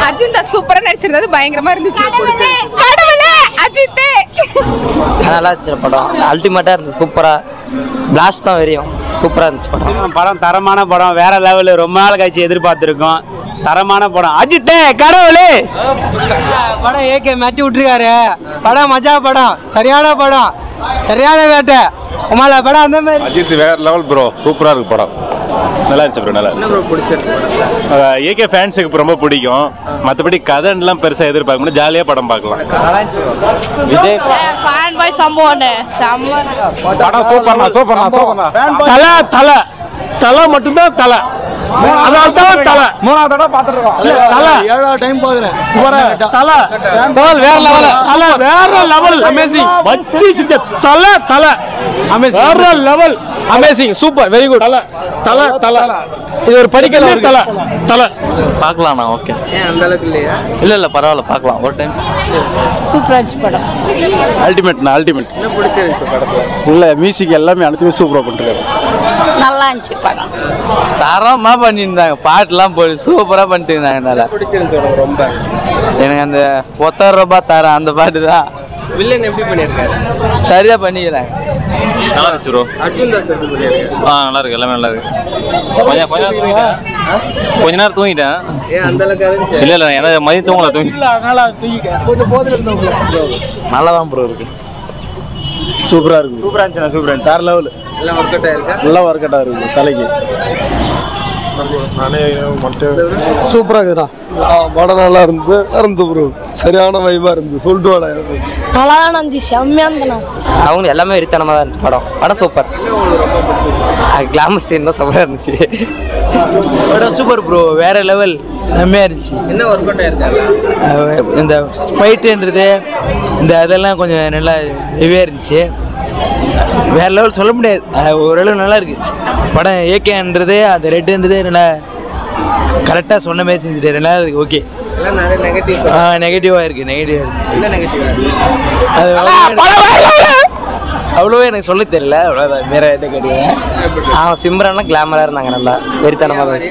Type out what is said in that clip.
அர்ஜுன் தான் சூப்பரா நடிச்சிருந்தது, பயங்கரமா இருந்துச்சு. கடவுளே அஜித் நல்லா இருந்துச்சு படம், அல்டிமேட்டா இருந்துச்சு, சூப்பரா பிளாஸ்ட் தான் வெறியும், சூப்பரா இருந்துச்சு படம். படம் தரமான படம், வேற லெவலு, ரொம்ப நாள் கழிச்சு எதிர்பார்த்துருக்கோம். தரமான படம். அஜித் கடவுளே படம் ஏகே மாட்டி விட்டுருக்காரு. படம் மஜா படம், சரியான படம், சரியான வேட்டை உமால படம் அந்த மாதிரி. அஜித் வேற லெவல் ப்ரோ, சூப்பரா இருக்கு படம், நல்லா இருந்துச்சு ப்ரோ. நல்லா ஏகே ஃபேன்ஸுக்கு ரொம்ப பிடிக்கும். மற்றபடி கதைலாம் பெருசாக எதிர்பார்க்க முடியும், ஜாலியாக படம் பார்க்கலாம். விஜய் ஃபேன் பாய் சம்பவனே செம்ம படம் சூப்பர்ண்ணா, சூப்பர்ண்ணா, சூப்பர்ண்ணா. தலை தலை தலை மட்டும்தான் தலை, அதனால தான் தலை. மூணாவது தடவை பார்த்துருக்கோம். தலை 7வது டைம் பாக்குறேன். தலை வேற லெவல், தலை வேற லெவல், அமேசிங். வச்சி சித்த தலை தலை அமேசிங், வேற level, amazing, super, very good. தலை தலை தலை இது ஒரு படிக்கல தலை தலை. பார்க்கலாம்ண்ணா, ஓகே. அந்த அளவுக்கு இல்லையா? இல்லை பரவாயில்ல, பார்க்கலாம் ஒரு டைம். சூப்பரா இருந்துச்சு படம். அல்டிமேட்ண்ணா, அல்டிமேட். என்ன பிடிச்சிருந்துச்சு படத்துல? இல்லை மியூசிக் எல்லாமே அனைத்துமே சூப்பராக பண்ணிருக்காரு. நல்லா இருந்துச்சு படம். தரமா பண்ணியிருந்தாங்க, பாட்டுலாம் போய் சூப்பரா பண்ணிட்டு இருந்தாங்க. நல்லா பிடிச்சிருந்துச்சு ரொம்ப. எனக்கு அந்த ₹10 தரேன் அந்த பாட்டு தான் வில்லன் எப்படி பண்ணியிருக்காரு? சரியா பண்ணிக்கிறாங்க. நல்லா இருந்துச்சு ப்ரோ. அர்ஜுன் தாஸ் எப்படி பண்ணியிருக்காரு? நல்லா இருக்கு, எல்லாமே நல்லா இருக்கு. கொஞ்ச நேரம் தூங்கிட்டேன். ஏன் அந்த அளவுக்கு இருந்துச்சு? இல்லை ஏன்னா மதியம் தூங்கல, தூங்கி கொஞ்சம் போதில் இருந்தவங்க நல்லா தான் ப்ரோ இருக்கு. சூப்பரா இருக்கு, சூப்பரா இருந்துச்சு, சூப்பரா இருந்துச்சு. வேற லெவல், எல்லாம் ஒர்க் அவுட் ஆயிருக்கா? நல்லா ஒர்க் அவுட் இருக்கு தலைக்கு. சூப்பராக இருக்குதுண்ணா, படம் நல்லா இருந்து ப்ரோ, சரியான வைப்பாக இருந்து சொல்லிட்டு வாடா. நல்லா தான் இருந்துச்சு, செம்மையா இருந்தா. அவங்க எல்லாமே வெறித்தனமாக தான் இருந்துச்சு படம். படம் சூப்பர், கிளாமர் சீன் தான் சூப்பராக இருந்துச்சு. படம் சூப்பர் ப்ரோ, வேற லெவல், செம்மையாக இருந்துச்சு. என்ன ஒர்க் அவுட் ஆயிருக்காங்க? இந்த ஸ்பைட்டுன்றது இந்த இதெல்லாம் கொஞ்சம் நல்லா ஹெவியாக இருந்துச்சு, வேற லெவல் சொல்ல முடியாது, ஓரளவு நல்லா இருக்கு படம். ஏகேன்றது அது ரெட்டுன்றது நல்லா கரெக்டாக சொன்ன மாதிரி செஞ்சுட்டு நல்லா இருக்கு, ஓகே. எல்லாம் நிறைய நெகட்டிவ். நெகட்டிவாக இருக்கு, நெகட்டிவாக இருக்கு. என்ன நெகட்டிவ்? அது அவ்வளோவா எனக்கு சொல்ல தெரியல, அவ்வளோதான். வேற எதை கேட்டீங்க? சிம்ரன்லாம் கிளாமராக இருந்தாங்க, நல்லா வெறித்தனமாக தான்.